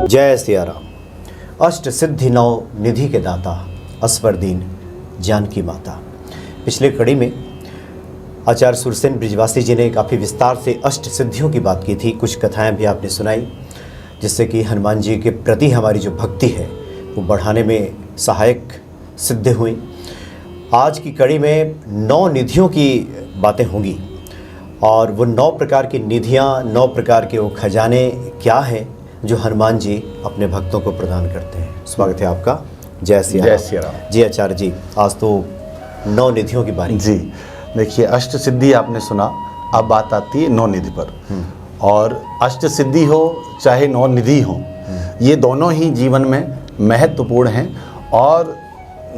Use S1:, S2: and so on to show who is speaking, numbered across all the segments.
S1: जय सिया राम। अष्ट सिद्धि नौ निधि के दाता, असवर दीन जानकी माता। पिछले कड़ी में आचार्य सुरसेन ब्रिजवासी जी ने काफ़ी विस्तार से अष्ट सिद्धियों की बात की थी। कुछ कथाएं भी आपने सुनाई, जिससे कि हनुमान जी के प्रति हमारी जो भक्ति है वो बढ़ाने में सहायक सिद्ध हुई। आज की कड़ी में 9 निधियों की बातें होंगी और वो 9 प्रकार की निधियाँ, 9 प्रकार के वो खजाने क्या हैं जो हनुमान जी अपने भक्तों को प्रदान करते हैं। स्वागत है आपका। जय सिया राम। जी आचार्य जी, आज तो 9 निधियों की बारी।
S2: जी देखिए, अष्ट सिद्धि आपने सुना, अब बात आती है 9 निधि पर। और अष्ट सिद्धि हो चाहे 9 निधि हो, ये दोनों ही जीवन में महत्वपूर्ण हैं। और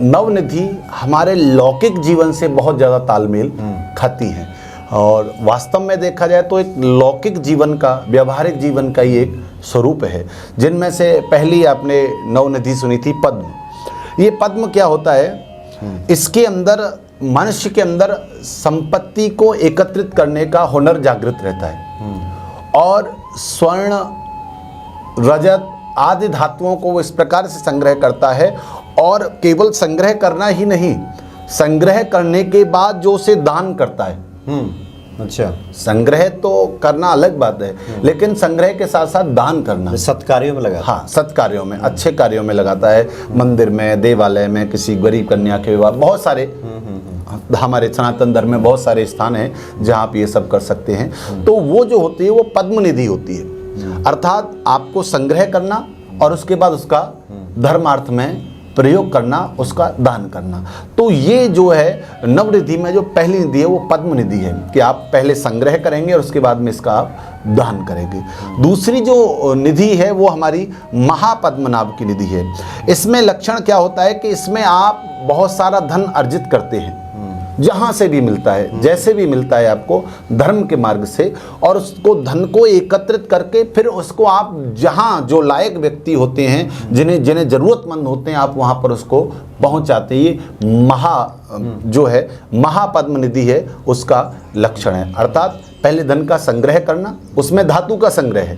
S2: 9 निधि हमारे लौकिक जीवन से बहुत ज़्यादा तालमेल खाती हैं। और वास्तव में देखा जाए तो एक लौकिक जीवन का, व्यवहारिक जीवन का ही एक स्वरूप है। जिनमें से पहली आपने 9 निधि सुनी थी, पद्म। ये पद्म क्या होता है? इसके अंदर मनुष्य के अंदर संपत्ति को एकत्रित करने का हुनर जागृत रहता है। और स्वर्ण, रजत आदि धातुओं को वो इस प्रकार से संग्रह करता है। और केवल संग्रह करना ही नहीं, संग्रह करने के बाद जो उसे दान करता है।
S1: अच्छा,
S2: संग्रह तो करना अलग बात है, लेकिन संग्रह के साथ साथ दान करना,
S1: सत्कार्यों में लगा।
S2: हाँ, सत्कार्यों में, अच्छे कार्यों में लगाता है। मंदिर में, देवालय में, किसी गरीब कन्या के विवाह, बहुत सारे हमारे सनातन धर्म में बहुत सारे स्थान हैं जहाँ आप ये सब कर सकते हैं। तो वो जो होती है वो पद्म निधि होती है। अर्थात आपको संग्रह करना और उसके बाद उसका धर्मार्थ में प्रयोग करना, उसका दान करना। तो ये जो है नवनिधि में जो पहली निधि है वो पद्म निधि है, कि आप पहले संग्रह करेंगे और उसके बाद में इसका आप दान करेंगे। दूसरी जो निधि है वो हमारी महापद्मनाभ की निधि है। इसमें लक्षण क्या होता है कि इसमें आप बहुत सारा धन अर्जित करते हैं, जहाँ से भी मिलता है, जैसे भी मिलता है आपको, धर्म के मार्ग से। और उसको धन को एकत्रित करके फिर उसको आप जहाँ जो लायक व्यक्ति होते हैं, जिन्हें जिन्हें ज़रूरतमंद होते हैं, आप वहाँ पर उसको पहुँचाते हैं। ये जो है महापद्म निधि है, उसका लक्षण है। अर्थात पहले धन का संग्रह करना, उसमें धातु का संग्रह है,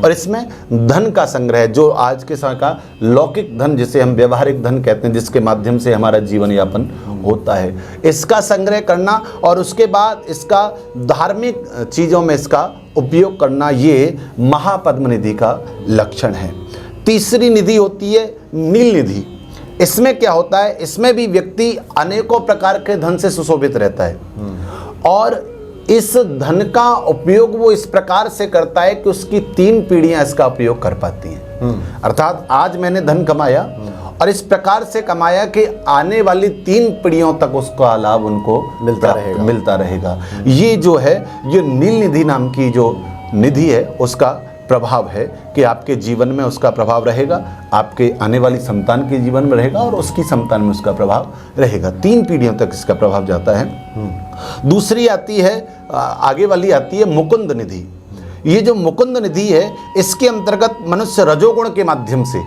S2: और इसमें धन का संग्रह, जो आज के समय का लौकिक धन, जिसे हम व्यवहारिक धन कहते हैं, जिसके माध्यम से हमारा जीवन यापन होता है, इसका संग्रह करना और उसके बाद इसका धार्मिक चीज़ों में इसका उपयोग करना, ये महापद्म निधि का लक्षण है। तीसरी निधि होती है नील निधि। इसमें क्या होता है? इसमें भी व्यक्ति अनेकों प्रकार के धन से सुशोभित रहता है। और इस धन का उपयोग वो इस प्रकार से करता है कि उसकी 3 पीढ़ियां इसका उपयोग कर पाती हैं। अर्थात आज मैंने धन कमाया और इस प्रकार से कमाया कि आने वाली 3 पीढ़ियों तक उसका लाभ उनको मिलता रहेगा। ये जो है, ये नील निधि नाम की जो निधि है, उसका प्रभाव है कि आपके जीवन में उसका प्रभाव रहेगा, आपके आने वाली संतान के जीवन में रहेगा और उसकी संतान में उसका प्रभाव रहेगा। 3 पीढ़ियों तक इसका प्रभाव जाता है। दूसरी आती है, आगे वाली आती है मुकुंद निधि। ये जो मुकुंद निधि है, इसके अंतर्गत मनुष्य रजोगुण के माध्यम से,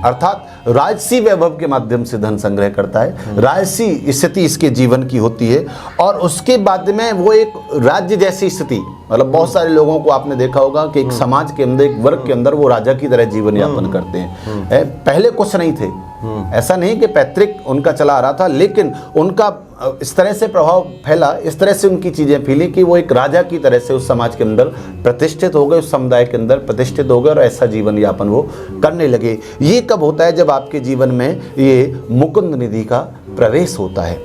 S2: अर्थात राजसी वैभव के माध्यम से धन संग्रह करता है। राजसी स्थिति इसके जीवन की होती है और उसके बाद में वो एक राज्य जैसी स्थिति, मतलब बहुत सारे लोगों को आपने देखा होगा कि एक समाज के अंदर, एक वर्ग के अंदर वो राजा की तरह जीवन यापन करते हैं। पहले कुछ नहीं थे, ऐसा नहीं कि पैतृक उनका चला आ रहा था, लेकिन उनका इस तरह से प्रभाव फैला, इस तरह से उनकी चीज़ें फैली कि वो एक राजा की तरह से उस समाज के अंदर प्रतिष्ठित हो गए, उस समुदाय के अंदर प्रतिष्ठित हो गए और ऐसा जीवन यापन वो करने लगे। ये कब होता है? जब आपके जीवन में ये मुकुंद निधि का प्रवेश होता है।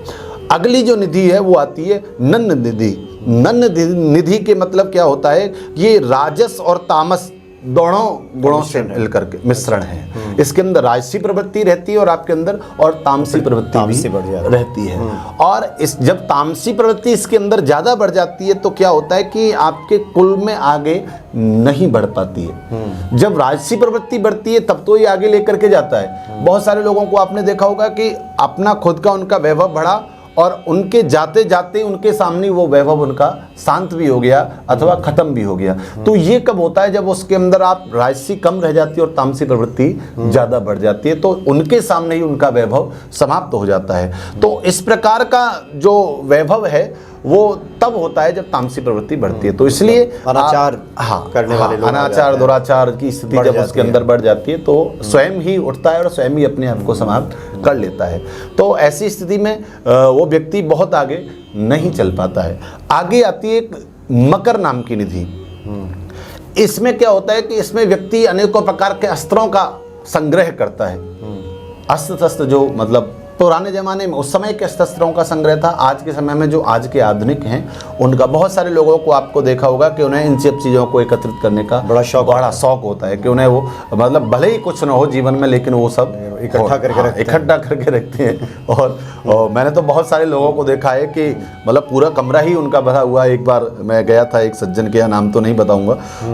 S2: अगली जो निधि है वो आती है नन्द निधि। नन्द निधि के मतलब क्या होता है? ये राजस और तामस दोनों गुणों से मिलकर के मिश्रण है। इसके अंदर राजसी प्रवृत्ति रहती है और आपके अंदर और तामसी प्रवृत्ति भी रहती है। और इस जब तामसी प्रवृत्ति इसके अंदर ज़्यादा बढ़ जाती है तो क्या होता है कि आपके कुल में आगे नहीं बढ़ पाती है। जब राजसी प्रवृत्ति बढ़ती है तब तो ये आगे लेकर के जाता है। बहुत सारे लोगों को आपने देखा होगा कि अपना खुद का उनका वैभव बढ़ा और उनके जाते जाते उनके सामने वो वैभव उनका शांत भी हो गया अथवा खत्म भी हो गया। तो ये कब होता है? जब उसके अंदर आप राजसी कम रह जाती है और तामसी प्रवृत्ति ज़्यादा बढ़ जाती है, तो उनके सामने ही उनका वैभव समाप्त हो जाता है। तो इस प्रकार का जो वैभव है वो तब होता है जब तामसी प्रवृत्ति बढ़ती है। तो इसलिए
S1: अनाचार करने वाले लोग
S2: अनाचार दुराचार की स्थिति जब उसके अंदर बढ़ जाती है तो स्वयं ही उठता है और स्वयं ही अपने आप को समाप्त कर लेता है। तो ऐसी स्थिति में वो व्यक्ति बहुत आगे नहीं चल पाता है। आगे आती है एक मकर नाम की निधि। इसमें क्या होता है कि इसमें व्यक्ति अनेकों प्रकार के अस्त्रों का संग्रह करता है। अस्त्र शस्त्र जो मतलब पुराने ज़माने में उस समय के शस्त्रों का संग्रह था, आज के समय में जो आज के आधुनिक हैं उनका बहुत सारे लोगों को आपको देखा होगा कि उन्हें इन सब चीज़ों को एकत्रित करने का बड़ा शौक होता है कि उन्हें वो मतलब भले ही कुछ ना हो जीवन में लेकिन वो सब इकट्ठा करके रखते हैं। और मैंने तो बहुत सारे लोगों को देखा है कि मतलब पूरा कमरा ही उनका भरा हुआ। एक बार मैं गया था एक सज्जन के, नाम तो नहीं बताऊंगा,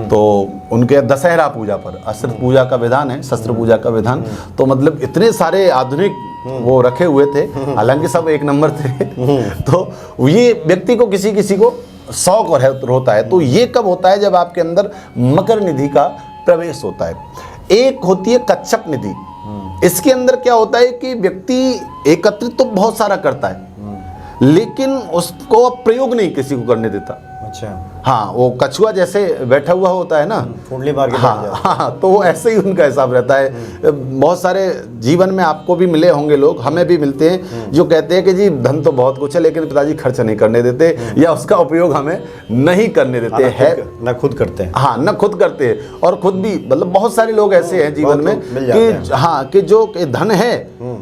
S2: तो उनके दशहरा पूजा पर अस्त्र पूजा का विधान है, शस्त्र पूजा का विधान, तो मतलब इतने सारे आधुनिक वो रखे हुए थे, हालांकि सब एक नंबर थे। तो ये व्यक्ति को किसी किसी को शौक होता है। तो ये कब होता है? जब आपके अंदर मकर निधि का प्रवेश होता है। एक होती है कच्छप निधि। इसके अंदर क्या होता है कि व्यक्ति एकत्रित तो बहुत सारा करता है लेकिन उसको प्रयोग नहीं किसी को करने देता।
S1: अच्छा,
S2: हाँ, वो कछुआ जैसे बैठा हुआ होता है ना,
S1: फुंडली मार के
S2: हाँ, तो वो ऐसे ही उनका हिसाब रहता है। बहुत सारे जीवन में आपको भी मिले होंगे लोग, हमें भी मिलते हैं, जो कहते हैं कि जी धन तो बहुत कुछ है लेकिन पिताजी खर्च नहीं करने देते या उसका उपयोग हमें नहीं करने देते हैं,
S1: न खुद करते हैं।
S2: हाँ, न खुद करते हैं और खुद भी मतलब बहुत सारे लोग ऐसे हैं जीवन में कि हाँ कि जो धन है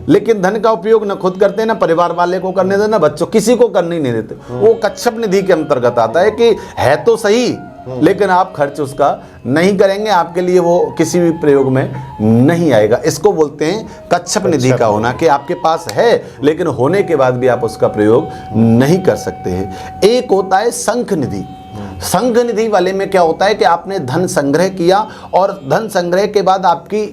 S2: लेकिन धन का उपयोग न खुद करते हैं, ना परिवार वाले को करने देते, ना बच्चों, किसी को करने ही नहीं देते। वो कच्छप निधि के अंतर्गत आता है कि है तो सही लेकिन आप खर्च उसका नहीं करेंगे, आपके लिए वो किसी भी प्रयोग में नहीं आएगा। इसको बोलते हैं कच्छप निधि का होना, कि आपके पास है लेकिन होने के बाद भी आप उसका प्रयोग नहीं कर सकते हैं। एक होता है शंख निधि। शंख निधि वाले में क्या होता है कि आपने धन संग्रह किया और धन संग्रह के बाद आपकी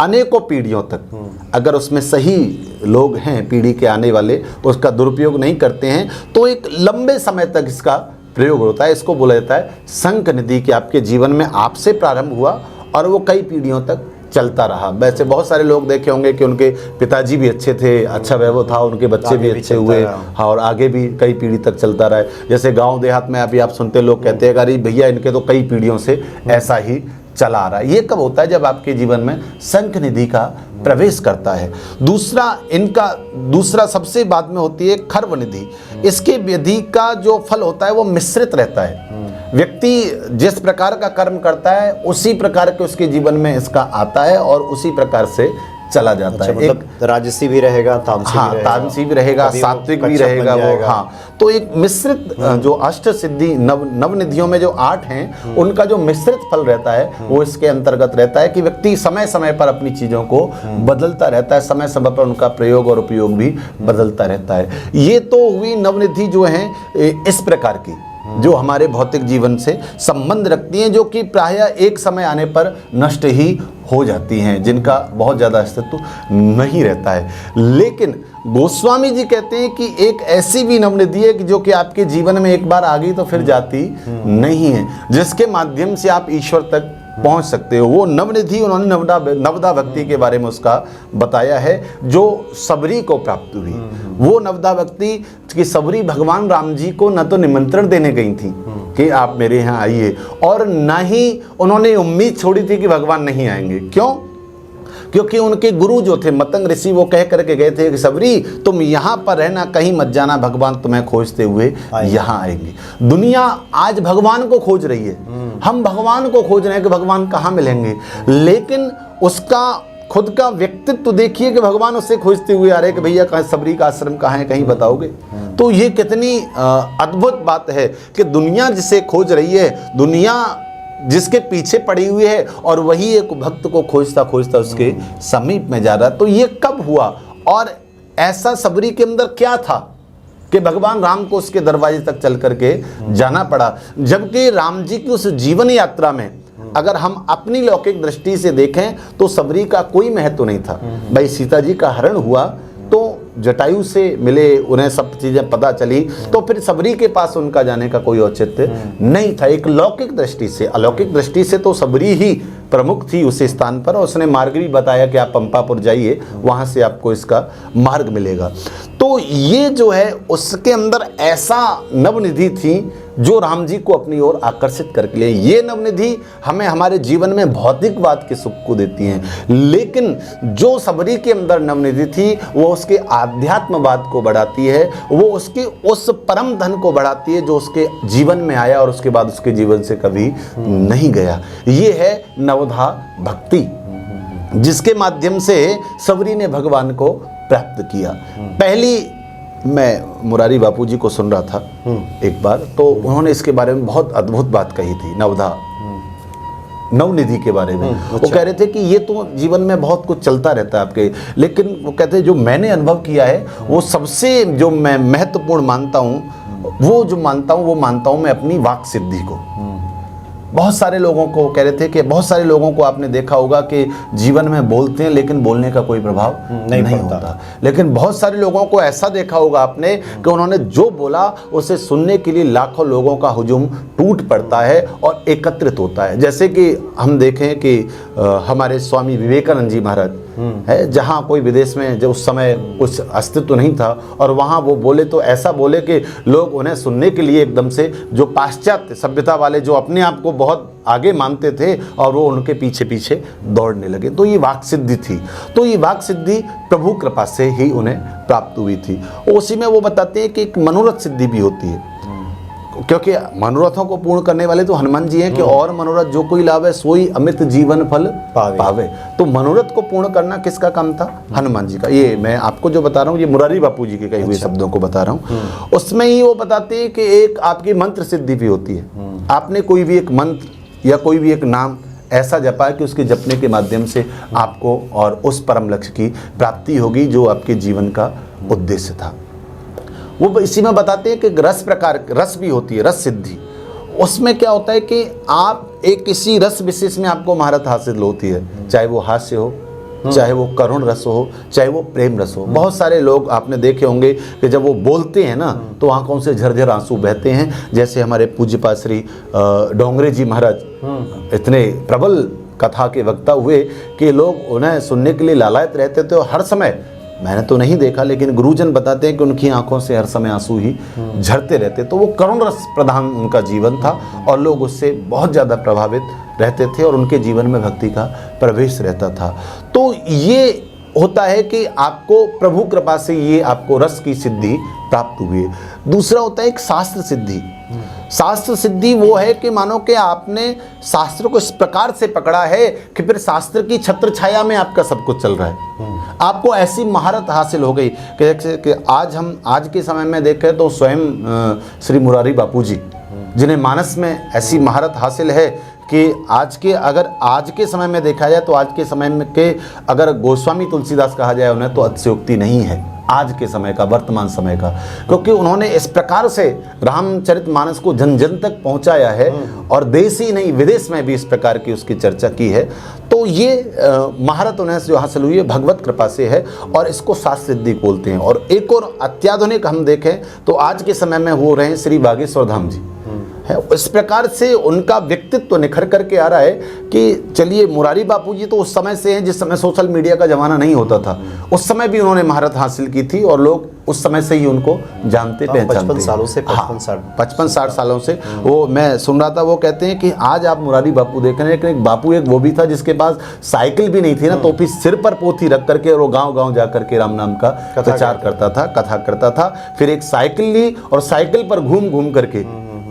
S2: अनेकों पीढ़ियों तक अगर उसमें सही लोग हैं पीढ़ी के आने वाले उसका दुरुपयोग नहीं करते हैं तो एक लंबे समय तक इसका प्रयोग होता है। इसको बोला जाता है शंख निधि, कि आपके जीवन में आपसे प्रारंभ हुआ और वो कई पीढ़ियों तक चलता रहा। वैसे बहुत सारे लोग देखे होंगे कि उनके पिताजी भी अच्छे थे, अच्छा वैभव था, उनके बच्चे भी अच्छे हुए, हाँ, और आगे भी कई पीढ़ी तक चलता रहा। जैसे गांव देहात में अभी आप सुनते लोग कहते हैं अरे भैया इनके तो कई पीढ़ियों से ऐसा ही चला आ रहा है। ये कब होता है? जब आपके जीवन में शंख निधि का प्रवेश करता है। दूसरा सबसे बाद में होती है खर्व निधि। इसके विधि का जो फल होता है वो मिश्रित रहता है। व्यक्ति जिस प्रकार का कर्म करता है उसी प्रकार के उसके जीवन में इसका आता है और उसी प्रकार से चला जाता है।
S1: मतलब राजसी भी रहेगा,
S2: तामसी भी रहेगा, सात्विक भी रहेगा वो, हाँ। तो एक मिश्रित जो अष्ट सिद्धि नव निधियों में जो 8 हैं उनका जो मिश्रित फल रहता है वो इसके अंतर्गत रहता है कि व्यक्ति समय समय पर अपनी चीजों को बदलता रहता है, समय समय पर उनका प्रयोग और उपयोग भी बदलता रहता है। ये तो हुई नवनिधि जो है इस प्रकार की जो हमारे भौतिक जीवन से संबंध रखती हैं, जो कि प्रायः एक समय आने पर नष्ट ही हो जाती हैं, जिनका बहुत ज़्यादा अस्तित्व नहीं रहता है। लेकिन गोस्वामी जी कहते हैं कि एक ऐसी भी नवनिधि है कि जो कि आपके जीवन में एक बार आ गई तो फिर जाती नहीं है, जिसके माध्यम से आप ईश्वर तक पहुंच सकते हो। वो नवनिधि उन्होंने नवदा भक्ति के बारे में उसका बताया है जो सबरी को प्राप्त हुई। वो नवदा भक्ति कि सबरी भगवान राम जी को न तो निमंत्रण देने गई थी कि आप मेरे यहाँ आइए, और न ही उन्होंने उम्मीद छोड़ी थी कि भगवान नहीं आएंगे। क्यों? क्योंकि उनके गुरु जो थे मतंग ऋषि वो कह करके गए थे कि सबरी तुम यहाँ पर रहना, कहीं मत जाना, भगवान तुम्हें खोजते हुए यहाँ आएंगे। दुनिया आज भगवान को खोज रही है, हम भगवान को खोज रहे हैं कि भगवान कहाँ मिलेंगे, लेकिन उसका खुद का व्यक्तित्व देखिए कि भगवान उससे खोजते हुए आ रहे कि भैया कहाँ सबरी का आश्रम कहाँ है, कहीं बताओगे। तो ये कितनी अद्भुत बात है कि दुनिया जिसे खोज रही है, दुनिया जिसके पीछे पड़ी हुई है, और वही एक भक्त को खोजता खोजता उसके समीप में जा रहा। तो ये कब हुआ और ऐसा सबरी के अंदर क्या था कि भगवान राम को उसके दरवाजे तक चल करके जाना पड़ा, जबकि राम जी की उस जीवन यात्रा में अगर हम अपनी लौकिक दृष्टि से देखें तो सबरी का कोई महत्व नहीं था। भाई सीता जी का हरण हुआ तो जटायु से मिले, उन्हें सब चीज़ें पता चली, तो फिर सबरी के पास उनका जाने का कोई औचित्य नहीं था एक लौकिक दृष्टि से। अलौकिक दृष्टि से तो सबरी ही प्रमुख थी उस स्थान पर, और उसने मार्ग भी बताया कि आप पंपापुर जाइए, वहाँ से आपको इसका मार्ग मिलेगा। तो ये जो है उसके अंदर ऐसा नवनिधि थी जो राम जी को अपनी ओर आकर्षित करके लिए। ये नवनिधि हमें हमारे जीवन में भौतिकवाद के सुख को देती हैं, लेकिन जो सबरी के अंदर नवनिधि थी वो उसके आध्यात्मवाद को बढ़ाती है, वो उसके उस परम धन को बढ़ाती है जो उसके जीवन में आया और उसके बाद उसके जीवन से कभी नहीं गया। ये है नवधा भक्ति, जिसके माध्यम से सबरी ने भगवान को प्राप्त किया। पहली मैं मुरारी बापू जी को सुन रहा था एक बार, तो उन्होंने इसके बारे में बहुत अद्भुत बात कही थी, नवनिधि के बारे में। वो कह रहे थे कि ये तो जीवन में बहुत कुछ चलता रहता है आपके, लेकिन वो कहते हैं जो मैंने अनुभव किया है वो सबसे जो मैं महत्वपूर्ण मानता हूँ, वो मानता हूँ मैं अपनी वाक सिद्धि को। बहुत सारे लोगों को कह रहे थे कि बहुत सारे लोगों को आपने देखा होगा कि जीवन में बोलते हैं लेकिन बोलने का कोई प्रभाव नहीं होता, लेकिन बहुत सारे लोगों को ऐसा देखा होगा आपने कि उन्होंने जो बोला उसे सुनने के लिए लाखों लोगों का हुजूम टूट पड़ता है और एकत्रित होता है। जैसे कि हम देखें कि हमारे स्वामी विवेकानंद जी महाराज है, जहाँ कोई विदेश में जब उस समय कुछ अस्तित्व नहीं था और वहाँ वो बोले तो ऐसा बोले कि लोग उन्हें सुनने के लिए एकदम से, जो पाश्चात्य सभ्यता वाले जो अपने आप को बहुत आगे मानते थे और वो उनके पीछे पीछे दौड़ने लगे। तो ये वाक सिद्धि थी, तो ये वाक सिद्धि प्रभु कृपा से ही उन्हें प्राप्त हुई थी। उसी में वो बताते हैं कि एक मनोरथ सिद्धि भी होती है, क्योंकि मनोरथों को पूर्ण करने वाले तो हनुमान जी हैं कि और मनोरथ जो कोई लावे सोई अमृत जीवन फल पावे। तो मनोरथ को पूर्ण करना किसका काम था? हनुमान जी का। ये मैं आपको जो बता रहा हूँ ये मुरारी बापू जी के कहे हुए शब्दों को बता रहा हूँ। उसमें ही वो बताते हैं कि एक आपकी मंत्र सिद्धि भी होती है। आपने कोई भी एक मंत्र या कोई भी एक नाम ऐसा जपा कि उसके जपने के माध्यम से आपको और उस परम लक्ष्य की प्राप्ति होगी जो आपके जीवन का उद्देश्य था। वो इसी में बताते हैं कि रस भी होती है, रस सिद्धि। उसमें क्या होता है कि आप एक किसी रस विशेष में आपको महारत हासिल होती है, चाहे वो हास्य हो, चाहे वो करुण रस हो, चाहे वो प्रेम रस हो। बहुत सारे लोग आपने देखे होंगे कि जब वो बोलते हैं ना तो आंखों से झरझर आंसू बहते हैं। जैसे हमारे पूज्यपाद श्री डोंगरे जी महाराज इतने प्रबल कथा के वक्ता हुए कि लोग उन्हें सुनने के लिए लालायत रहते थे और हर समय, मैंने तो नहीं देखा लेकिन गुरुजन बताते हैं कि उनकी आंखों से हर समय आंसू ही झरते रहते। तो वो करुण रस प्रधान उनका जीवन था और लोग उससे बहुत ज़्यादा प्रभावित रहते थे और उनके जीवन में भक्ति का प्रवेश रहता था। तो ये होता है कि आपको प्रभु कृपा से ये आपको रस की सिद्धि प्राप्त हुई है। दूसरा होता है एक शास्त्र सिद्धि। शास्त्र सिद्धि वो है कि मानो कि आपने शास्त्र को इस प्रकार से पकड़ा है कि फिर शास्त्र की छत्र छाया में आपका सब कुछ चल रहा है। आपको ऐसी महारत हासिल हो गई कि आज के समय में देखें तो स्वयं श्री मुरारी बापू जी, जिन्हें मानस में ऐसी महारत हासिल है कि आज के समय में देखा जाए तो आज के समय में के अगर गोस्वामी तुलसीदास कहा जाए उन्हें तो अतिशयोक्ति नहीं है आज के समय का, वर्तमान समय का, क्योंकि उन्होंने इस प्रकार से रामचरितमानस को जन जन तक पहुंचाया है और देश ही नहीं विदेश में भी इस प्रकार की उसकी चर्चा की है। तो ये महारत उन्हें जो हासिल हुई है भगवत कृपा से है और इसको शास्त्र सिद्धि बोलते हैं। और एक और अत्याधुनिक हम देखें तो आज के समय में हो रहे हैं श्री बागेश्वर धाम जी है। इस प्रकार से उनका व्यक्तित्व निखर करके आ रहा है कि चलिए मुरारी बापू जी तो उस समय से हैं जिस समय सोशल मीडिया का जमाना नहीं होता था, उस समय भी उन्होंने महारत हासिल की थी और लोग उस समय से ही उनको जानते पहचानते।
S1: 55 सालों से
S2: 55-60 सालों से वो मैं सुन रहा था। वो कहते हैं कि आज आप मुरारी बापू देख रहे हैं, लेकिन एक बापू एक वो भी था जिसके पास साइकिल भी नहीं थी ना, तो फिर सिर पर पोथी रख करके और वो गाँव जा करके राम नाम का प्रचार करता था, कथा करता था। फिर एक साइकिल ली और साइकिल पर घूम करके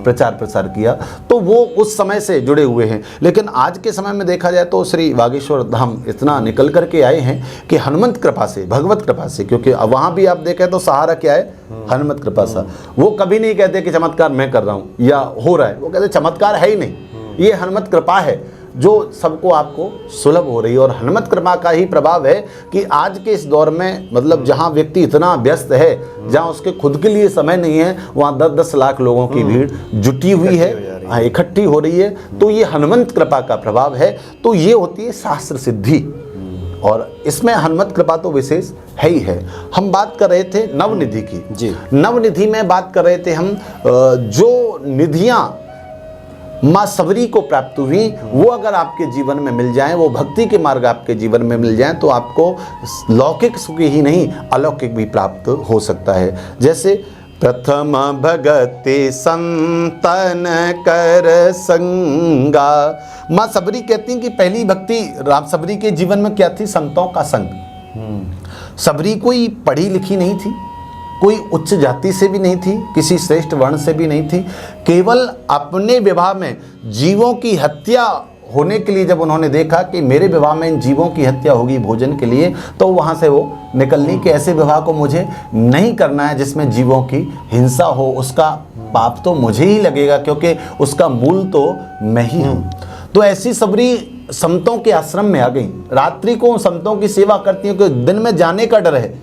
S2: प्रचार प्रसार किया। तो वो उस समय से जुड़े हुए हैं। लेकिन आज के समय में देखा जाए तो श्री बागेश्वर धाम इतना निकल करके आए हैं कि हनुमत कृपा से, भगवत कृपा से, क्योंकि वहाँ भी आप देखें तो सहारा क्या है, हनुमत कृपा सा। वो कभी नहीं कहते कि चमत्कार मैं कर रहा हूँ या हो रहा है, वो कहते चमत्कार है ही नहीं, ये हनुमत कृपा है जो सबको आपको सुलभ हो रही है। और हनुमत कृपा का ही प्रभाव है कि आज के इस दौर में मतलब जहाँ व्यक्ति इतना व्यस्त है, जहाँ उसके खुद के लिए समय नहीं है, वहाँ 10-10 लाख लोगों की भीड़ जुटी हुई है, इकट्ठी हो रही है। तो ये हनुमत कृपा का प्रभाव है। तो ये होती है शास्त्र सिद्धि और इसमें हनुमत कृपा तो विशेष है ही है। हम बात कर रहे थे नवनिधि की जी। नवनिधि में बात कर रहे थे हम, जो निधियाँ माँ सबरी को प्राप्त हुई, वो अगर आपके जीवन में मिल जाएं, वो भक्ति के मार्ग आपके जीवन में मिल जाएं, तो आपको लौकिक सुख ही नहीं अलौकिक भी प्राप्त हो सकता है। जैसे प्रथम भगति संतन कर संगा, माँ सबरी कहती हैं कि पहली भक्ति राम सबरी के जीवन में क्या थी? संतों का संग। सबरी कोई पढ़ी लिखी नहीं थी, कोई उच्च जाति से भी नहीं थी, किसी श्रेष्ठ वर्ण से भी नहीं थी, केवल अपने विवाह में जीवों की हत्या होने के लिए जब उन्होंने देखा कि मेरे विवाह में इन जीवों की हत्या होगी भोजन के लिए, तो वहाँ से वो निकलनी कि ऐसे विवाह को मुझे नहीं करना है जिसमें जीवों की हिंसा हो, उसका पाप तो मुझे ही लगेगा क्योंकि उसका मूल तो मैं ही हूँ। तो ऐसी सबरी संतों के आश्रम में आ गई, रात्रि को संतों की सेवा करती है, क्योंकि दिन में जाने का डर है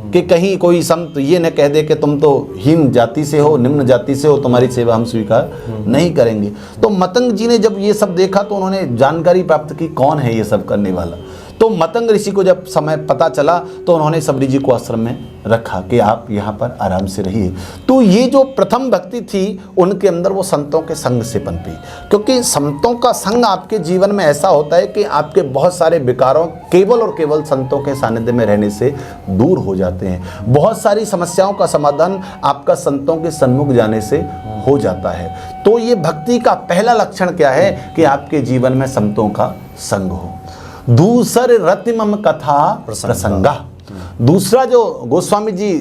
S2: कि कहीं कोई संत ये न कह दे कि तुम तो हीन जाति से हो, निम्न जाति से हो, तुम्हारी सेवा हम स्वीकार नहीं करेंगे। तो मतंग जी ने जब ये सब देखा तो उन्होंने जानकारी प्राप्त की कौन है ये सब करने वाला। तो मतंग ऋषि को जब समय पता चला तो उन्होंने सबरी जी को आश्रम में रखा कि आप यहाँ पर आराम से रहिए। तो ये जो प्रथम भक्ति थी उनके अंदर वो संतों के संग से पनपी, क्योंकि संतों का संग आपके जीवन में ऐसा होता है कि आपके बहुत सारे विकारों केवल और केवल संतों के सानिध्य में रहने से दूर हो जाते हैं। बहुत सारी समस्याओं का समाधान आपका संतों के सन्मुख जाने से हो जाता है। तो ये भक्ति का पहला लक्षण क्या है कि आपके जीवन में संतों का संग हो। दूसर रतिमम कथा प्रसंगा, दूसरा जो गोस्वामी जी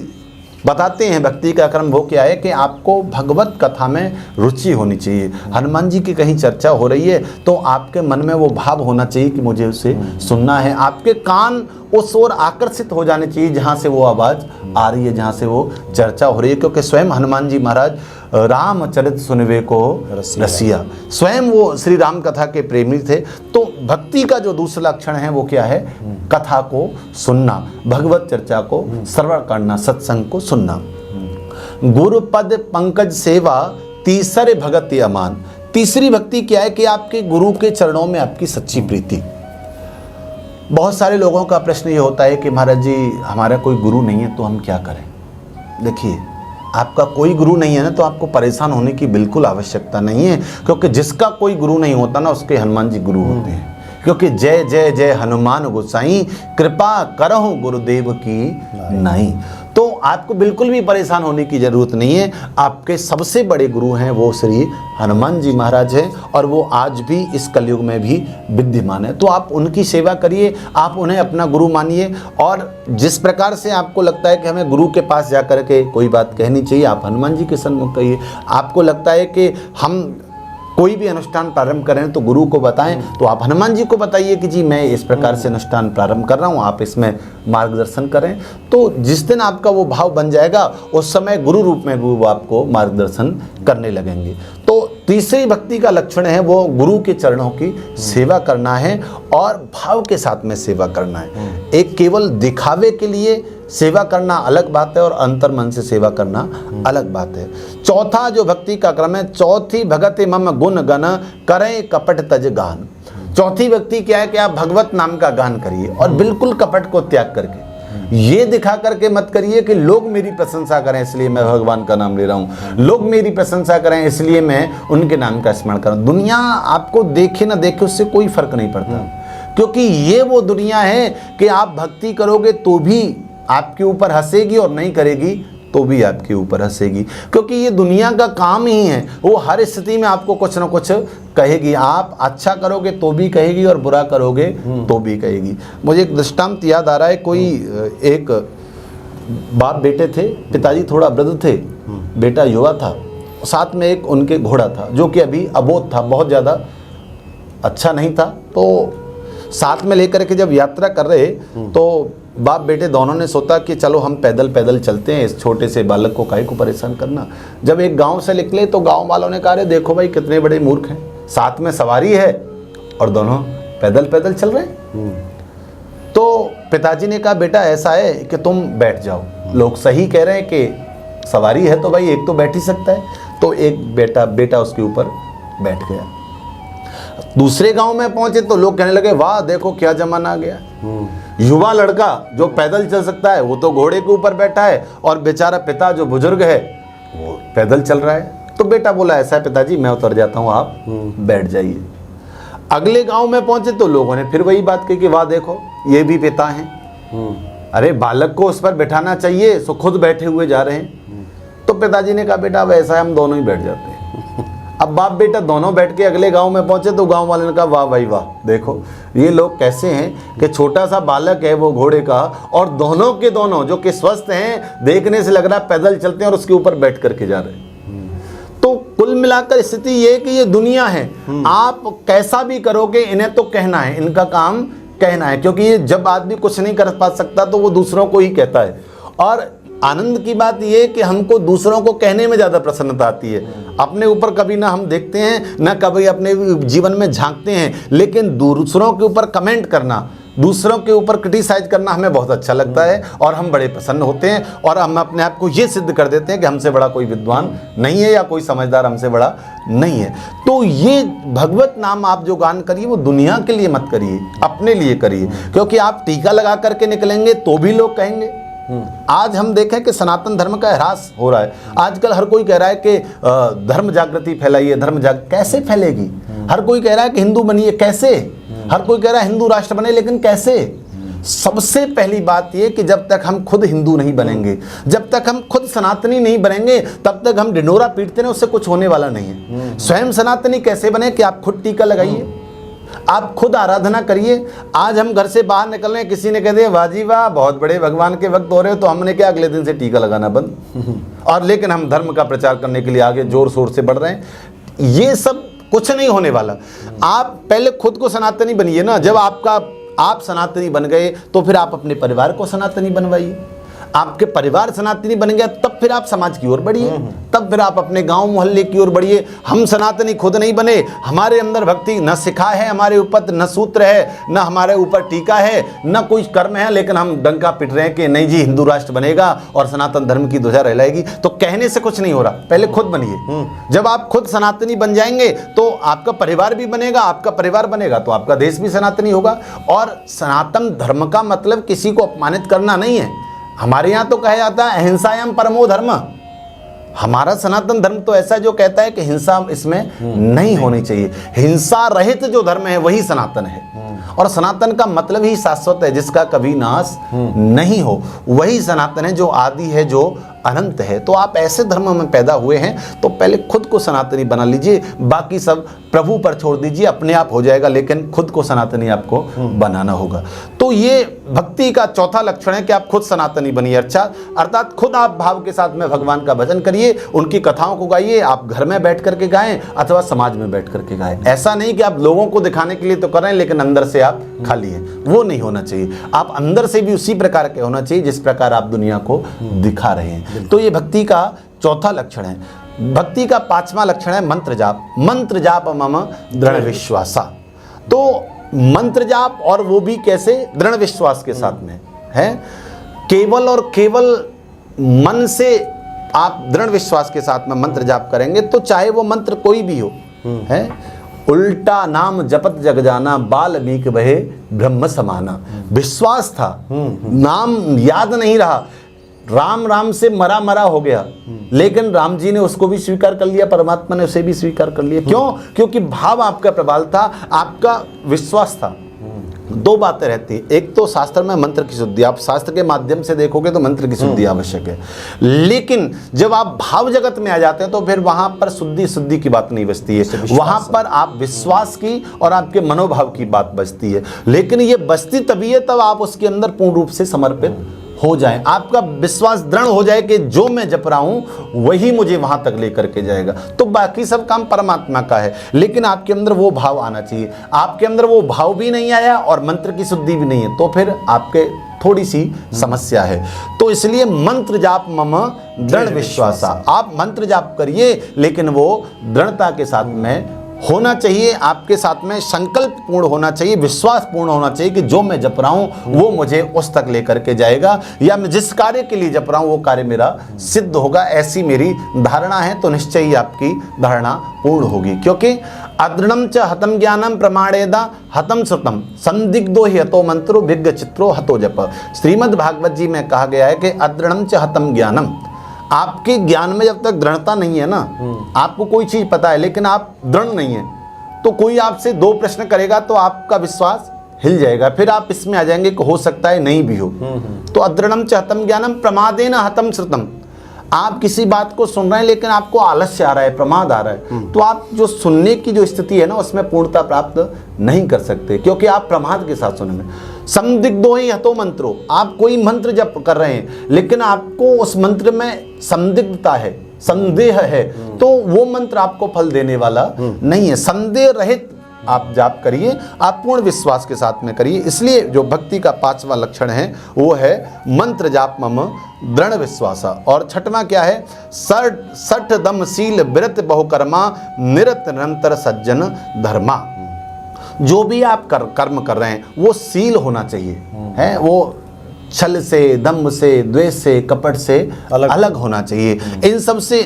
S2: बताते हैं भक्ति का क्रम वो क्या है कि आपको भगवत कथा में रुचि होनी चाहिए। हनुमान जी की कहीं चर्चा हो रही है तो आपके मन में वो भाव होना चाहिए कि मुझे उसे सुनना है। आपके कान उस ओर आकर्षित हो जाने चाहिए जहाँ से वो आवाज़ आ रही है, जहाँ से वो चर्चा हो रही है, क्योंकि स्वयं हनुमान जी महाराज रामचरित सुनवे को रसिया, स्वयं वो श्री राम कथा के प्रेमी थे। तो भक्ति का जो दूसरा लक्षण है वो क्या है? कथा को सुनना, भगवत चर्चा को श्रवण करना, सत्संग को सुनना। गुरुपद पंकज सेवा तीसरे भगति अमान, तीसरी भक्ति क्या है कि आपके गुरु के चरणों में आपकी सच्ची प्रीति। बहुत सारे लोगों का प्रश्न ये होता है कि महाराज जी हमारा कोई गुरु नहीं है तो हम क्या करें। देखिए, आपका कोई गुरु नहीं है ना तो आपको परेशान होने की बिल्कुल आवश्यकता नहीं है, क्योंकि जिसका कोई गुरु नहीं होता ना उसके हनुमान जी गुरु होते हैं। क्योंकि जय जय जय हनुमान गोसाई, कृपा करहु गुरुदेव की नहीं। तो आपको बिल्कुल भी परेशान होने की जरूरत नहीं है। आपके सबसे बड़े गुरु हैं वो श्री हनुमान जी महाराज हैं, और वो आज भी इस कलयुग में भी विद्यमान है। तो आप उनकी सेवा करिए, आप उन्हें अपना गुरु मानिए, और जिस प्रकार से आपको लगता है कि हमें गुरु के पास जा कर के कोई बात कहनी चाहिए, आप हनुमान जी के सन्मुख कहिए। आपको लगता है कि हम कोई भी अनुष्ठान प्रारंभ करें तो गुरु को बताएं, तो आप हनुमान जी को बताइए कि जी मैं इस प्रकार से अनुष्ठान प्रारंभ कर रहा हूं, आप इसमें मार्गदर्शन करें। तो जिस दिन आपका वो भाव बन जाएगा उस समय गुरु रूप में वो आपको मार्गदर्शन करने लगेंगे। तो तीसरी भक्ति का लक्षण है वो गुरु के चरणों की सेवा करना है, और भाव के साथ में सेवा करना है। एक केवल दिखावे के लिए सेवा करना अलग बात है और अंतर मन से सेवा करना अलग बात है। चौथा जो भक्ति का क्रम है, चौथी भगति मम गुण गण करें कपट तज गान। चौथी भक्ति क्या है कि आप भगवत नाम का गान करिए, और बिल्कुल कपट को त्याग करके। ये दिखा करके मत करिए कि लोग मेरी प्रशंसा करें इसलिए मैं भगवान का नाम ले रहा हूँ, लोग मेरी प्रशंसा करें इसलिए मैं उनके नाम का स्मरण कर रहा हूँ। दुनिया आपको देखे ना देखे उससे कोई फर्क नहीं पड़ता, क्योंकि ये वो दुनिया है कि आप भक्ति करोगे तो भी आपके ऊपर हंसेगी और नहीं करेगी तो भी आपके ऊपर हंसेगी, क्योंकि ये दुनिया का काम ही है। वो हर स्थिति में आपको कुछ ना कुछ कहेगी। आप अच्छा करोगे तो भी कहेगी और बुरा करोगे तो भी कहेगी। मुझे एक दृष्टांत याद आ रहा है। कोई एक बाप बेटे थे, पिताजी थोड़ा वृद्ध थे, बेटा युवा था, साथ में एक उनके घोड़ा था जो कि अभी अबोध था, बहुत ज़्यादा अच्छा नहीं था। तो साथ में लेकर के जब यात्रा कर रहे तो बाप बेटे दोनों ने सोचा कि चलो हम पैदल पैदल चलते हैं, इस छोटे से बालक को काहे को परेशान करना। जब एक गांव से निकले तो गांव वालों ने कहा, देखो भाई कितने बड़े मूर्ख हैं, साथ में सवारी है और दोनों पैदल पैदल चल रहे हैं। तो पिताजी ने कहा, बेटा ऐसा है कि तुम बैठ जाओ, लोग सही कह रहे हैं कि सवारी है तो भाई एक तो बैठ ही सकता है। तो एक बेटा उसके ऊपर बैठ गया। दूसरे गांव में पहुंचे तो लोग कहने लगे, वाह देखो क्या जमाना आ गया, युवा लड़का जो पैदल चल सकता है वो तो घोड़े के ऊपर बैठा है, और बेचारा पिता जो बुजुर्ग है वो पैदल चल रहा है। तो बेटा बोला ऐसा है पिताजी मैं उतर जाता हूँ, आप बैठ जाइए। अगले गांव में पहुंचे तो लोगों ने फिर वही बात कही कि वाह देखो ये भी पिता हैं, अरे बालक को उस पर बैठाना चाहिए, सो खुद बैठे हुए जा रहे हैं। तो पिताजी ने कहा बेटा अब ऐसा है हम दोनों ही बैठ जाते हैं। अब बाप बेटा दोनों बैठ के अगले गांव में पहुंचे तो गांव वाले ने कहा वाह भाई वाह, देखो ये लोग कैसे हैं कि छोटा सा बालक है वो घोड़े का, और दोनों के दोनों जो कि स्वस्थ हैं, देखने से लग रहा है पैदल चलते हैं और उसके ऊपर बैठ करके जा रहे हैं। तो कुल मिलाकर स्थिति ये कि ये दुनिया है, आप कैसा भी करोगे इन्हें तो कहना है, इनका काम कहना है, क्योंकि ये जब आदमी कुछ नहीं कर पा सकता तो वो दूसरों को ही कहता है। और आनंद की बात ये कि हमको दूसरों को कहने में ज़्यादा प्रसन्नता आती है। अपने ऊपर कभी ना हम देखते हैं ना कभी अपने जीवन में झांकते हैं, लेकिन दूसरों के ऊपर कमेंट करना, दूसरों के ऊपर क्रिटिसाइज करना हमें बहुत अच्छा लगता है और हम बड़े प्रसन्न होते हैं, और हम अपने आप को ये सिद्ध कर देते हैं कि हमसे बड़ा कोई विद्वान नहीं है या कोई समझदार हमसे बड़ा नहीं है। तो ये भगवत नाम आप जो गान करिए वो दुनिया के लिए मत करिए, अपने लिए करिए, क्योंकि आप टीका लगा करके निकलेंगे तो भी लोग कहेंगे। आज हम देखें कि सनातन धर्म का ह्रास हो रहा है। आजकल हर कोई कह रहा है कि धर्म जागृति फैलाइए, कैसे फैलेगी? हर कोई कह रहा है कि हिंदू बनिए, कैसे? हर कोई कह रहा है हिंदू राष्ट्र बने, लेकिन कैसे? सबसे पहली बात यह कि जब तक हम खुद हिंदू नहीं बनेंगे, जब तक हम खुद सनातनी नहीं बनेंगे, तब तक हम ढिंढोरा पीटते हैं, उससे कुछ होने वाला नहीं है। स्वयं सनातनी कैसे बने कि आप खुद टीका लगाइए, आप खुद आराधना करिए। आज हम घर से बाहर निकल रहे हैं, किसी ने कह दिया वाह जी वाह बहुत बड़े भगवान के वक्त हो रहे हो, तो हमने क्या अगले दिन से टीका लगाना बंद, और लेकिन हम धर्म का प्रचार करने के लिए आगे जोर शोर से बढ़ रहे हैं। ये सब कुछ नहीं होने वाला। आप पहले खुद को सनातनी बनिए ना। जब आप सनातनी बन गए तो फिर आप अपने परिवार को सनातनी बनवाइए। आपके परिवार सनातनी बन गया तब फिर आप समाज की ओर बढ़िए, तब फिर आप अपने गांव मोहल्ले की ओर बढ़िए। हम सनातनी खुद नहीं बने, हमारे अंदर भक्ति न सिखा है, हमारे ऊपर न सूत्र है, न हमारे ऊपर टीका है, न कोई कर्म है, लेकिन हम डंका पिट रहे हैं कि नहीं जी हिंदू राष्ट्र बनेगा और सनातन धर्म की ध्वजा लहराएगी। तो कहने से कुछ नहीं हो रहा, पहले खुद बनिए। जब आप खुद सनातनी बन जाएंगे तो आपका परिवार भी बनेगा, आपका परिवार बनेगा तो आपका देश भी सनातनी होगा। और सनातन धर्म का मतलब किसी को अपमानित करना नहीं है। हमारे यहाँ तो कहा जाता है अहिंसायाम परमो धर्म। हमारा सनातन धर्म तो ऐसा जो कहता है कि हिंसा इसमें नहीं होनी चाहिए। हिंसा रहित जो धर्म है वही सनातन है, और सनातन का मतलब ही शाश्वत है, जिसका कभी नाश नहीं हो, वही सनातन है, जो आदि है, जो अनंत है। तो आप ऐसे धर्म में पैदा हुए हैं तो पहले खुद को सनातनी बना लीजिए, बाकी सब प्रभु पर छोड़ दीजिए, अपने आप हो जाएगा, लेकिन खुद को सनातनी आपको बनाना होगा। तो ये भक्ति का चौथा लक्षण है कि आप खुद सनातनी बनिए। अर्थात खुद आप भाव के साथ में भगवान का भजन करिए, उनकी कथाओं को गाइए। आप घर में बैठ करके गाएं अथवा समाज में बैठ करके गाएं। ऐसा नहीं कि आप लोगों को दिखाने के लिए तो कर रहे हैं लेकिन अंदर से आप खाली हैं, वो नहीं होना चाहिए। आप अंदर से भी उसी प्रकार के होना चाहिए जिस प्रकार आप दुनिया को दिखा रहे हैं। तो ये भक्ति का चौथा लक्षण है। भक्ति का पांचवा लक्षण है मंत्र जाप। मंत्र जाप मम दृढ़ विश्वासा। तो मंत्र जाप, और वो भी कैसे? दृढ़ विश्वास के साथ में है। केवल और केवल मन से आप दृढ़ विश्वास के साथ में मंत्र जाप करेंगे तो चाहे वो मंत्र कोई भी हो, है उल्टा नाम जपत जग जाना, बाल्मीकि बहे ब्रह्म समाना। विश्वास था, नाम याद नहीं रहा, राम राम से मरा मरा हो गया, लेकिन राम जी ने उसको भी स्वीकार कर लिया, परमात्मा ने उसे भी स्वीकार कर लिया। क्यों? क्योंकि भाव आपका प्रबल था, आपका विश्वास था। दो बातें रहती हैं, एक तो शास्त्र में मंत्र की शुद्धि, आप शास्त्र के माध्यम से देखोगे तो मंत्र की शुद्धि आवश्यक है, लेकिन जब आप भाव जगत में आ जाते हैं तो फिर वहां पर शुद्धि की बात नहीं बचती है, वहां पर आप विश्वास की और आपके मनोभाव की बात बचती है। लेकिन ये बचती तभी है तब आप उसके अंदर पूर्ण रूप से समर्पित हो जाए, आपका विश्वास दृढ़ हो जाए कि जो मैं जप रहा हूं वही मुझे वहां तक लेकर के जाएगा। तो बाकी सब काम परमात्मा का है, लेकिन आपके अंदर वो भाव आना चाहिए। आपके अंदर वो भाव भी नहीं आया और मंत्र की शुद्धि भी नहीं है, तो फिर आपके थोड़ी सी समस्या है। तो इसलिए मंत्र जाप मम दृढ़ विश्वासा। आप मंत्र जाप करिए, लेकिन वो दृढ़ता के साथ में होना चाहिए, आपके साथ में संकल्प पूर्ण होना चाहिए, विश्वास पूर्ण होना चाहिए कि जो मैं जप रहा हूं वो मुझे उस तक लेकर के जाएगा, या मैं जिस कार्य के लिए जप रहा हूं वो कार्य मेरा सिद्ध होगा, ऐसी मेरी धारणा है। तो निश्चय ही आपकी धारणा पूर्ण होगी, क्योंकि अदृढ़ं च हतं ज्ञानं प्रमाणेदा हतं श्रुतं संदिग्धो हि हतो मंत्रो विज्ञ चित्रो हतो जप। श्रीमद् भागवत जी में कहा गया है कि अदृढ़ं च हतं ज्ञानम, आपके ज्ञान में जब तक दृढ़ता नहीं है ना, आपको कोई चीज पता है लेकिन आप दृढ़ नहीं है, तो कोई आपसे 2 प्रश्न करेगा तो आपका विश्वास हिल जाएगा, फिर आप इसमें आ जाएंगे कि हो सकता है नहीं भी हो। तो अदृढ़म चहतम ज्ञानम प्रमादेन हतम श्रुतम। आप किसी बात को सुन रहे हैं लेकिन आपको आलस्य आ रहा है, प्रमाद आ रहा है, तो आप जो सुनने की जो स्थिति है ना उसमें पूर्णता प्राप्त नहीं कर सकते, क्योंकि आप प्रमाद के साथ सुनेंगे। संदिग्धो ही हतो मंत्रो, आप कोई मंत्र जप कर रहे हैं लेकिन आपको उस मंत्र में संदिग्धता है, संदेह है, तो वो मंत्र आपको फल देने वाला नहीं है। संदेह रहित आप जाप करिए, आप पूर्ण विश्वास के साथ में करिए। इसलिए जो भक्ति का 5वां लक्षण है वो है मंत्र जाप मम दृढ़ विश्वासा। और 6वां क्या है? सठ दमशील विरत बहुकर्मा निरत निरंतर सज्जन धर्मा। जो भी आप कर्म कर रहे हैं वो शील होना चाहिए, है वो छल से, दम्भ से, द्वेष से, कपट से अलग होना चाहिए। इन सब से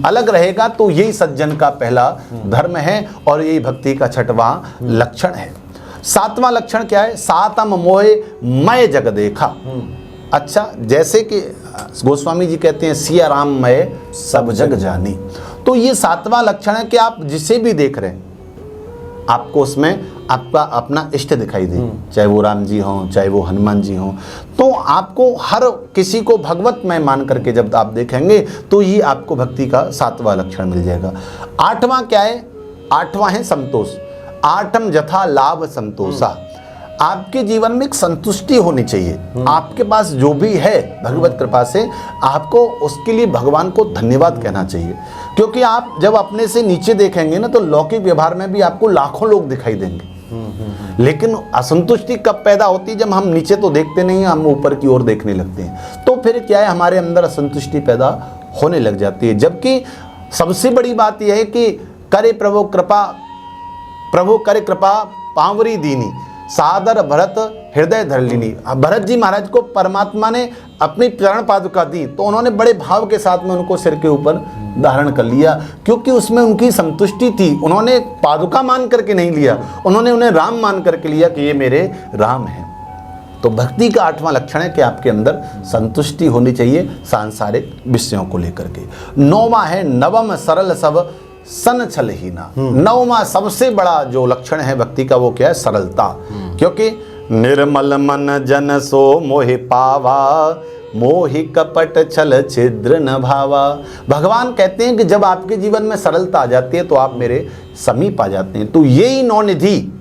S2: अलग रहेगा तो यही सज्जन का पहला धर्म है और यही भक्ति का 6वां लक्षण है। 7वां लक्षण क्या है? सातम मोहे मय जग देखा। अच्छा, जैसे कि गोस्वामी जी कहते हैं सिया राम मय सब जग जानी, तो ये 7वां लक्षण है कि आप जिसे भी देख रहे हैं आपको उसमें आपका अपना इष्ट दिखाई दे, चाहे वो राम जी हों, चाहे वो हनुमान जी हों, तो आपको हर किसी को भगवतमय मान करके जब आप देखेंगे तो ये आपको भक्ति का 7वां लक्षण मिल जाएगा। 8वां क्या है? 8वां है संतोष। आठम जथा लाभ संतोषा। आपके जीवन में एक संतुष्टि होनी चाहिए। आपके पास जो भी है भगवत कृपा से, आपको उसके लिए भगवान को धन्यवाद कहना चाहिए, क्योंकि आप जब अपने से नीचे देखेंगे ना तो लौकिक व्यवहार में भी आपको लाखों लोग दिखाई देंगे, लेकिन असंतुष्टि कब पैदा होती है? जब हम नीचे तो देखते नहीं, हम ऊपर की ओर देखने लगते हैं, तो फिर क्या है, हमारे अंदर असंतुष्टि पैदा होने लग जाती है। जबकि सबसे बड़ी बात यह है कि करे प्रभु करे कृपा पावरी दीनी सादर भरत हृदय धरलिनी। भरत जी महाराज को परमात्मा ने अपनी चरण पादुका दी तो उन्होंने बड़े भाव के साथ में उनको सिर के ऊपर धारण कर लिया, क्योंकि उसमें उनकी संतुष्टि थी। उन्होंने पादुका मान करके नहीं लिया, उन्होंने उन्हें राम मान करके लिया कि ये मेरे राम हैं। तो भक्ति का 8वां लक्षण है कि आपके अंदर संतुष्टि होनी चाहिए सांसारिक विषयों को लेकर के। 9वां है नवम सरल सब सन छल ही ना। 9वां सबसे बड़ा जो लक्षण है भक्ति का वो क्या है? सरलता। क्योंकि निर्मल मन जन सो मोहि पावा मोहि कपट छल छिद्र न भावा। भगवान कहते हैं कि जब आपके जीवन में सरलता आ जाती है तो आप मेरे समीप आ जाते हैं। तो यही 9 निधि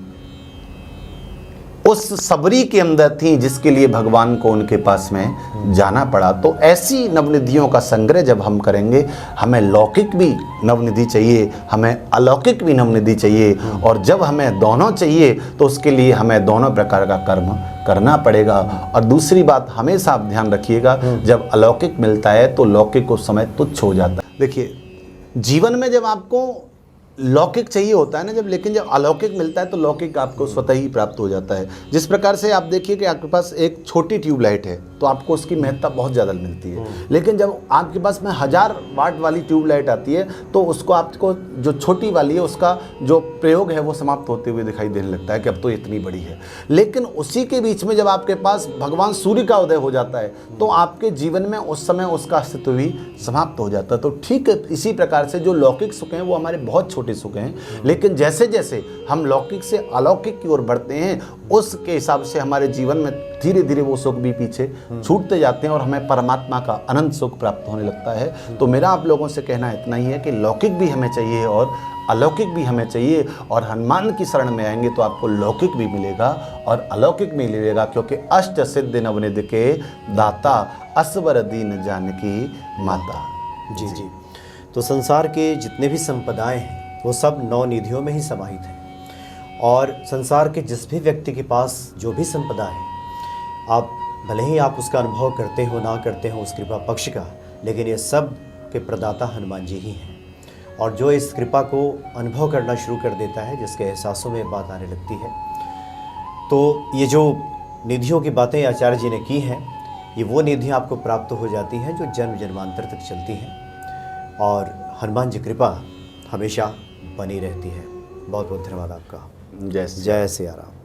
S2: उस सबरी के अंदर थी जिसके लिए भगवान को उनके पास में जाना पड़ा। तो ऐसी नवनिधियों का संग्रह जब हम करेंगे, हमें लौकिक भी नवनिधि चाहिए, हमें अलौकिक भी नवनिधि चाहिए, और जब हमें दोनों चाहिए तो उसके लिए हमें दोनों प्रकार का कर्म करना पड़ेगा। और दूसरी बात हमेशा आप ध्यान रखिएगा, जब अलौकिक मिलता है तो लौकिक उस समय तुच्छ हो जाता है। देखिए, जीवन में जब आपको लौकिक चाहिए होता है ना लेकिन जब अलौकिक मिलता है तो लौकिक आपको स्वतः ही प्राप्त हो जाता है। जिस प्रकार से आप देखिए कि आपके पास एक छोटी ट्यूबलाइट है तो आपको उसकी महत्ता बहुत ज़्यादा मिलती है, लेकिन जब आपके पास में 1000 वाट वाली ट्यूबलाइट आती है तो उसको आपको जो छोटी वाली है उसका जो प्रयोग है वो समाप्त होते हुए दिखाई देने लगता है कि अब तो इतनी बड़ी है। लेकिन उसी के बीच में जब आपके पास भगवान सूर्य का उदय हो जाता है तो आपके जीवन में उस समय उसका अस्तित्व भी समाप्त हो जाता है। तो ठीक इसी प्रकार से जो लौकिक सुख हैं वो हमारे बहुत छोटे सुख हैं, लेकिन जैसे जैसे हम लौकिक से अलौकिक की ओर बढ़ते हैं उसके हिसाब से हमारे जीवन में धीरे धीरे वो सुख भी पीछे छूटते जाते हैं और हमें परमात्मा का अनंत सुख प्राप्त होने लगता है। तो मेरा आप लोगों से कहना इतना ही है कि लौकिक भी हमें चाहिए और अलौकिक भी हमें चाहिए, और हनुमान की शरण में आएंगे तो आपको लौकिक भी मिलेगा और अलौकिक भी मिलेगा, क्योंकि अष्ट सिद्धि नवनिधि के दाता असवर दीन जानकी माता।
S1: जी। तो संसार के जितने भी संपदाएं हैं वो सब 9 निधियों में ही समाहित हैं, और संसार के जिस भी व्यक्ति के पास जो भी संपदा है, आप भले ही आप उसका अनुभव करते हो ना करते हो उस कृपा पक्ष का, लेकिन ये सब के प्रदाता हनुमान जी ही हैं। और जो इस कृपा को अनुभव करना शुरू कर देता है, जिसके एहसासों में बात आने लगती है, तो ये जो निधियों की बातें आचार्य जी ने की हैं, ये वो निधियाँ आपको प्राप्त हो जाती हैं जो जन्म जन्मांतर तक चलती हैं, और हनुमान जी कृपा हमेशा बनी रहती है। बहुत बहुत धन्यवाद आपका।
S2: जय
S1: जय सिया राम।